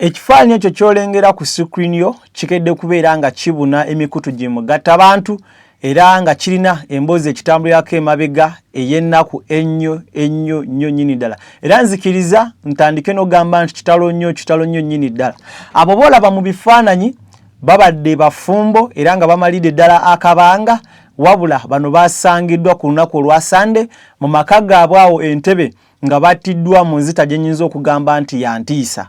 Ekifaananyi ekyo kyolengera ku screen yo kikedde kubeera nga kibuna emikutu gimugatta abantu era nga kirina emboozi ekitambulirako emabega ey'ennaku ennyo nnyini ddala. Era nzikiriza ntandike n'ogamba nti kitalo nnyo nnyini ddala. Abo boolaba mu bifaananyi babadde bafumbo era nga bamalidde ddala akabanga, wabula bano basangiddwa ku lunaku olwa Sande mu maka gaabwe awo Entebbe nga battiddwa mu nzita gye nnyinza okugamba nti ya ntiisa.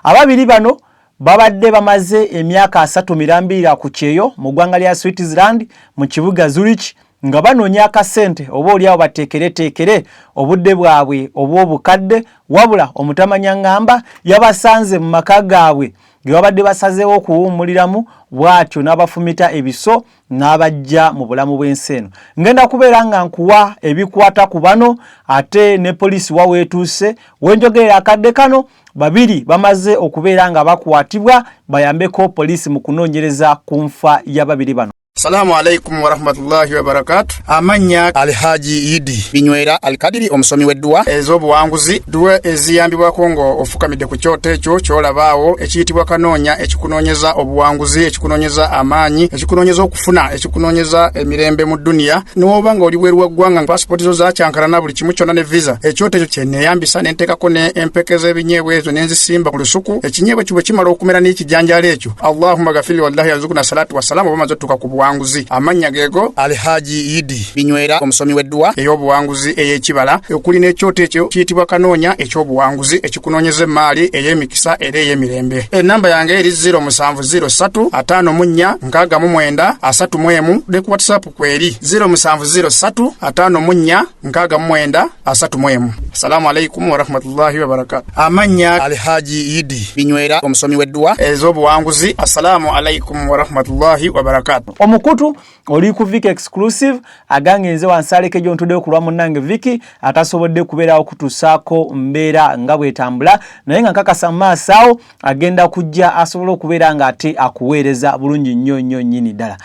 Ababiri bano babadde bamaze emyaka 3 mirambirira ku kyeyo mu ggwanga lya Switzerland mu kibuga Zurich nga banoonya akasente oba oliawo bateekere obudde bwabwe obw'obukadde, wabula omutamanya ngamba yabasanze mu maka gaabwe ge babadde basazeewo okuwummuliramu, bw'atyo n'abafumita ebiso n'abajja mu bulamu bw'ensi eno. Ngenda kubeera nga nkuwa ebikwata ku bano ate ne poliisi waweetuuse. Wenjogerera akadde kano babiri bamaze okubeera nga bakwatibwa bayambeko poliisi mu kunoonyereza ku nfa y'ababiri bano. Assalamu alaikum wa rahmatullahi wa barakatuh. Amanya Alhaji Idi Binywera Alkadiri omusomi w'edduwa ez'obuwanguzi, duwe eziyambibwako ngo ofukamidde ku kyoto ekyo kyolabaawo ekiyitibwa kanoonya, ekikunoonyeza obuwanguzi, ekikunoonyeza amaanyi, ekikunoonyeza okufuna, ekikunoonyeza emirembe mu duniya. N'oba nga oli bweru wa ggwanga pasipoti zo zakyankalana buli kimu kyonna ne visa, ekyoto ekyo kye neeyambisa ne nteekako ne empeke z'ebinyeebwa ezo ne nzisimba ku lusuku. Ekinyeebwa kibwe kimala okumera n'ekijanjaalo ekyo, Allahumma gafiri wallahi yazukuna salatu wassalamu oba maze tuka ku buwanguzi. Amanya geego Alhaji Idi Binywera omusomi w'edduwa ey'obuwanguzi ey'ekibala, okuli n'ekyoto ekyo kiyitibwa kanoonya eky'obuwanguzi, ekikunoonyeza emmaali ey'emikisa era ey'emirembe. Ennamba yange eri 0703 54 69 31 ne ku WhatsApp kweri 0703 54 69 31. Assalamu alaikum wa rahmatullahi wa barakatuh. Amanya Alhaji Idi Binywera omusomi w'edduwa ez'obuwanguzi. Assalamu alaikum wa rahmatullahi wa barakatuh. Omukutu oli ku Viki Exclusive agange nze wansaleke gyo ntudde okulwa munnange Viki atasobodde kubeera okutusaako mbeera nga bwetambula, naye nga nkakasa maaso awo agenda kujja asobola okubeera nga ate akuweereza bulungi nnyo nnyini ddala.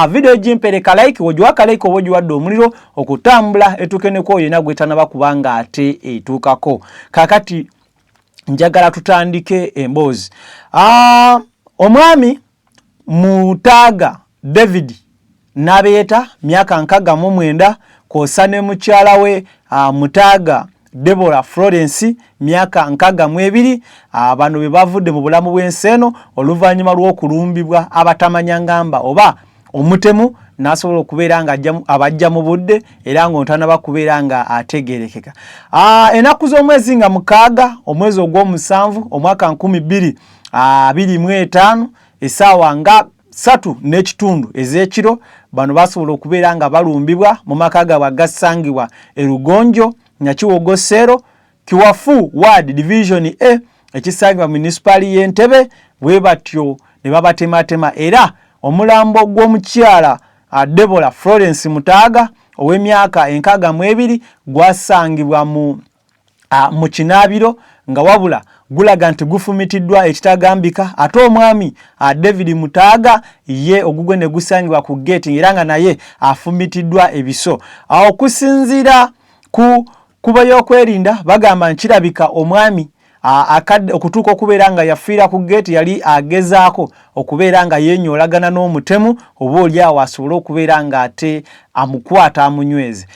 Video gimpereka like, wogiwaka like oba ogiwadde omuliro okutambula etuuke ne kwoyo yena gwetanaba kubanga ate etuukako. Kakati njagala tutandike emboozi. Omwami Mutaaga David Nabeeta myaka 69 kosa ne mukyala we Mutaaga Deborah Florence myaka 62. Bano be bavudde mu bulamu bw'ensi eno oluvannyuma lw'okulumbibwa abatamanya ngamba oba omutemu n'asobola okubeera nga abajja mu budde era ng'ontanaba kubeera nga ategeerekeka. Ennaku z'omwezi nga 6 omwezi ogw'omusanvu omwaka 2025 essaawa nga 3 n'ekitundu ez'ekiro bano basobola okubeera nga balumbibwa mu maka gaabwe agasangibwa e Lugonjo, Nyakiwogosero, Kiwafu Ward Division A ekisangibwa municipali y'Entebbe. Bwe batyo ne babatematema era omulambo gw'omukyala Deborah Florence Mutaaga ow'emyaka 62 gwasangibwa mu kinaabiro nga wabula gulaga nti gufumitiddwa ekitagambika, ate omwami David Mutaaga ye ogugwe ne gusangibwa ku gate era nga naye afumitiddwa ebiso. Okusinziira ku kuba y'okwerinda bagamba nkirabika omwami akadde okutuuka okubeera nga yafiira ku gate yali agezaako okubeera nga yenyoolagana n'omutemu oba oli awo asobole okubeera nga ate amukwata amunyweze.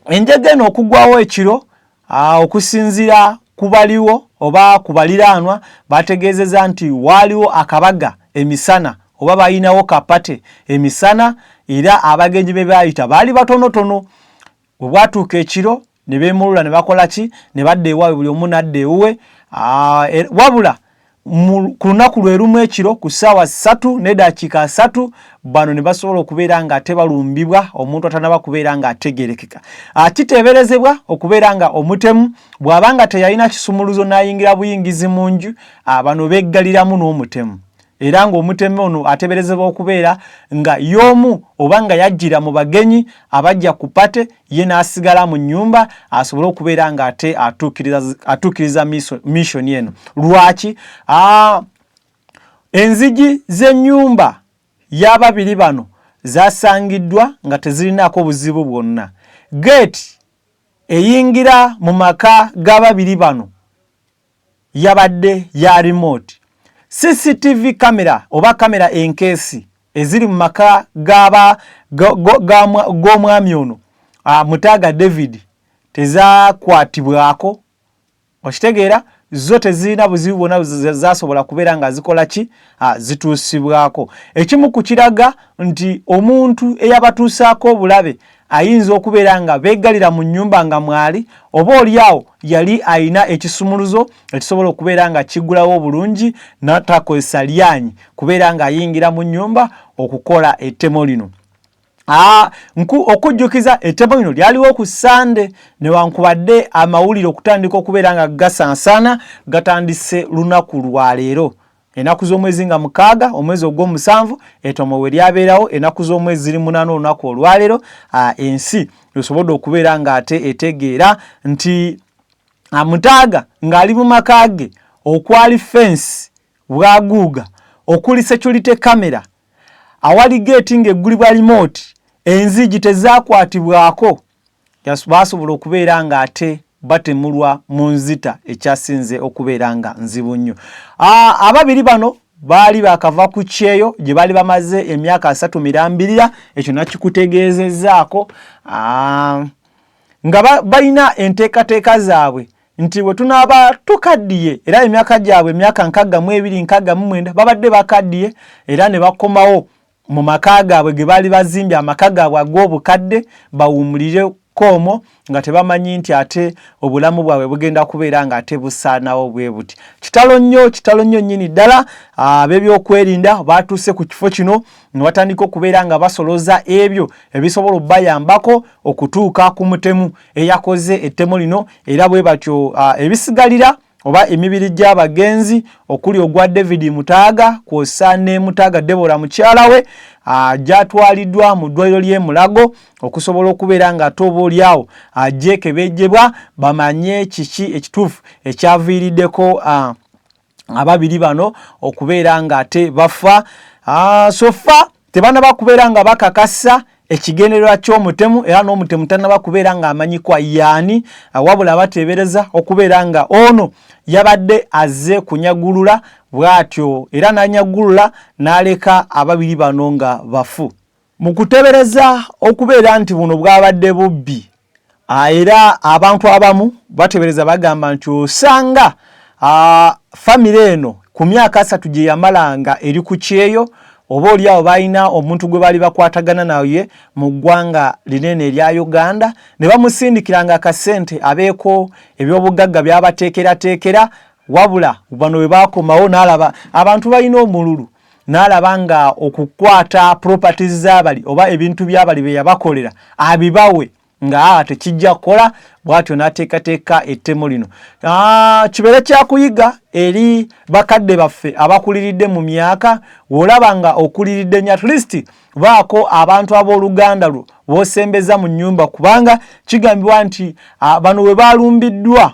Enjega eno okugwawo ekiro okusinziira kubaliwo oba kubaliraanwa bategeezeza nti waaliwo akabaga emisana oba bayinawo kapate emisana era abagenyi be baayita baali batonotono. Bwe bwatuuka ekiro ne beemulula ne bakola ki ne badda ewaabwe, buli omu n'adda ewuwe. Wabula ku lunaku lwe lumu ekiro ku ssaawa 3:3 bano ne basobola okubeera nga ate balumbibwa omuntu atanaba kubeera nga ategeerekeka. Kiteeberezebwa okubeera nga omutemu bw'abanga teyalina kisumuluzo n'ayingira buyingizi mu nju, bano beggaliramu n'omutemu era ng'omutemu ono ateeberezebwa okubeera nga y'omu oba nga yajjira mu bagenyi abajja ku pate, ye n'asigala mu nnyumba asobole okubeera nga ate atuukiriza mission eno. Lwaki? Enzigi z'ennyumba y'ababiri bano zasangiddwa nga tezirinaako buzibu bwonna. Gate eyingira mu maka g'ababiri bano yabadde ya remote. CCTV camera oba kamera enkesi eziri mu maka g'omwami ono Mutaaga David tezakwatibwako. Okitegeera zo tezirina buzibu bwonna zasobola kubeera nga zikola ki zituusibwako. Ekimu ku kiraga nti omuntu eyabatuusaako obulabe ayinza okubeera nga beegalira mu nnyumba nga mwali, oba oliawo yali ayina ekisumuluzo ekisobola okubeera nga kiggulawo obulungi n'atakozesa lyanyi kubeera nga ayingira mu nnyumba okukola ettemo lino. Okujjukiza ettemo lino lyaliwo ku Sande newankubadde amawulire okutandika okubeera nga gasansana gatandise lunaku lwa leero. Enaku z'omwezi nga 6 omwezi ogw'omusanvu ettomo we lyabeerawo, enaku z'omwezi ziri 8 olunaku olwaleero ensi esobodde okubeera nga ate etegeera nti Mutaaga ng'ali mu maka ge okwali fence bwaguuga okuli security camera awali gate ng'eggulibwa remote enzigi tezakwatibwako basobola okubeera nga ate batemulwa mu nzita ekyasinze okubeera nga nzibu nnyo. Ababiri bano baali bakava ku kyeyo gye baali bamaze emyaka 3 mirambirira, ekyo nakikutegeezezaako nga balina enteekateeka zaabwe nti bwe tunaaba tukaddiye era emyaka gyabwe emyaka 62 69 babadde bakaddiye era ne bakomawo mu maka gaabwe ge baali bazimbye amaka gaabwe ag'obukadde bawumulire komo nga tebamanyi nti ate obulamu bwabwe bugenda kubeera nga ate busaanawo bwe buti. Kitalo nnyo nnyini ddala. Ab'ebyokwerinda batuuse ku kifo kino ne batandika okubeera nga basoloza ebyo ebisobola obbayambako okutuuka ku mutemu eyakoze ettemo lino, era bwe batyo ebisigalira oba emibiri gy'abagenzi okuli ogwa David Mutaaga kwosa ne Mutaaga Deborah mukyala we gyatwaliddwa mu ddwaliro ly'e Mulago okusobola okubeera nga atoba oliawo gyekebejjebwa bamanye kiki ekituufu ekyaviiriddeko ababiri bano okubeera nga ate bafa. Sofa tebanaba kubeera nga bakakasa ekigendererwa ky'omutemu era n'omutemu tanaba kubeera nga amanyikwa yaani, wabula bateebereza okubeera nga ono yabadde azze kunyagulula bw'atyo era n'anyagulula n'aleka ababiri bano nga bafu. Mu kuteebereza okubeera nti buno bwabadde bubbi era abantu abamu bateebereza bagamba nti osanga famire eno ku myaka 3 gye yamalanga eri ku kyeyo oba oliawo balina omuntu gwe bali bakwatagana naye mu ggwanga linene erya Uganda ne bamusindikiranga akasente abeeko ebyobugagga byabateekerateekera, wabula bano we bakomawo n'alaba abantu balina omululu n'alaba nga okukwata properties z'abali oba ebintu by'abali bye yabakolera abibawe nga tekijja kukola, bw'atyo n'ateekateeka ettemo lino. Kibeere kyakuyiga eri bakadde baffe abakuliridde mu myaka, w'olaba nga okuliridde nnyo at least baako abantu abooluganda lwo b'osembeza mu nnyumba, kubanga kigambibwa nti bano we baalumbiddwa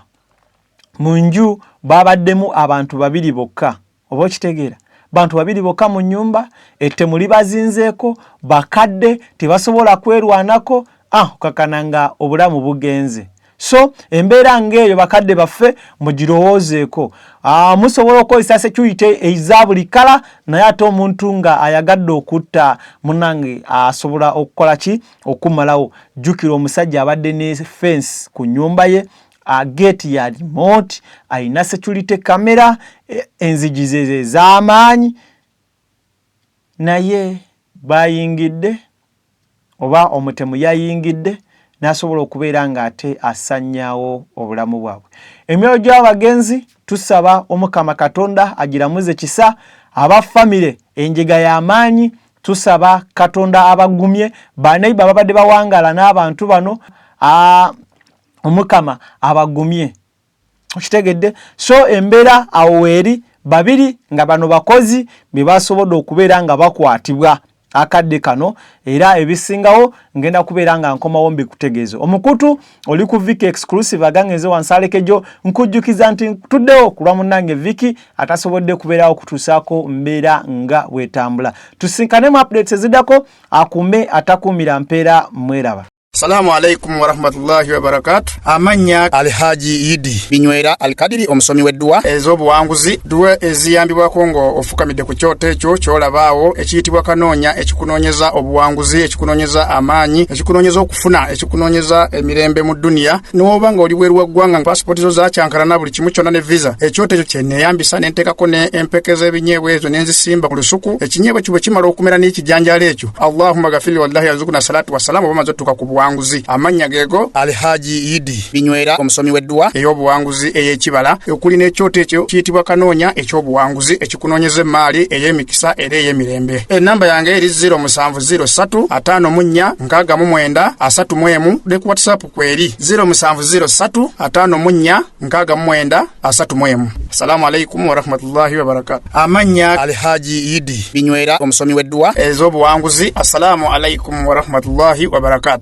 mu nju babaddemu abantu 2 bokka. Oba okitegeera, bantu 2 bokka mu nnyumba, ettemu libazinzeeko, bakadde tebasobola kwerwanako, okakananga obulamu bugenze. So embeera ng'eyo bakadde baffe mugirowoozeeko. Musobola okukozesa security eza buli kala, naye ate omuntu nga ayagadde okutta munnange asobola okukola ki? Okumalawo. Jjukira omusajja abadde ne fence ku nnyumba ye, gate ya remote, ayina security camera, enzigi ze ez'amaanyi, naye bayingidde oba omutemu yayingidde n'asobola okubeera nga ate asanyaawo obulamu bwabwe. Emyoyo gy'abagenzi tusaba Omukama Katonda agiramuze kisa, aba famire enjega y'amaanyi tusaba Katonda abagumye, baneiba babadde bawangala n'abantu bano Omukama abagumye. Okitegedde? So embeera awo weeri, babiri nga bano bakozi be basobodde okubeera nga bakwatibwa akadde kano, era ebisingawo ngenda kubeera nga nkomawo mbikutegeeze. Omukutu oli ku Viki Exclusive agangeze wansalekejo, nkujjukiza nti tuddewo kulwa munnange Viki atasobodde kubeerawo kutuusaako mbeera nga bwetambula. Tusinkane mu updates eziddako, akume atakuumira mpeera, mweraba. Assalamu alaikum warahmatullahi wabarakatuh. Amanya Alhaji Idi Binywera Alkadiri omusomi weddwa ez'obuwanguzi duwe eziyambibwako ngo ofukamidde ku kyoto ekyo kyolabaawo ekiyitibwa kanoonya ekikunoonyeza obuwanguzi ekikunoonyeza amaanyi ekikunoonyeza okufuna ekikunoonyeza emirembe mu dunia n'oba nga oli bweru wa ggwanga passport zo zakyankalana buli kimu kyonna ne visa ekyoto ekyo kyenneeyambisa ne nteekako ne empeke z'ebinyeebwa ezo ne nzisimba ku lusuku ekinyeebwa kibwe kimala okumera n'ekijanjaalo ekyo Allahumma ghafir wallahi yarzuqna salatu wassalamu oba maze otuuka ku buwanguzi amanya geego Alhaji Idi Binywera omusomi weddwa ey'obuwanguzi ey'ekibala okulina ekyoto ekyo kiyitibwa kanoonya eky'obuwanguzi ekikunoonyeza emaali ey'emikisa era ey'emirembe enamba yange eri 0703 54 69 31 ne ku WhatsApp kweri 0703 54 69 31. Assalamu alaikum warahmatullahi wabarakatuh. Amanya Alhaji Idi Binywera omusomi weddwa ez'obuwanguzi. Assalamu alaikum warahmatullahi wabarakatuh.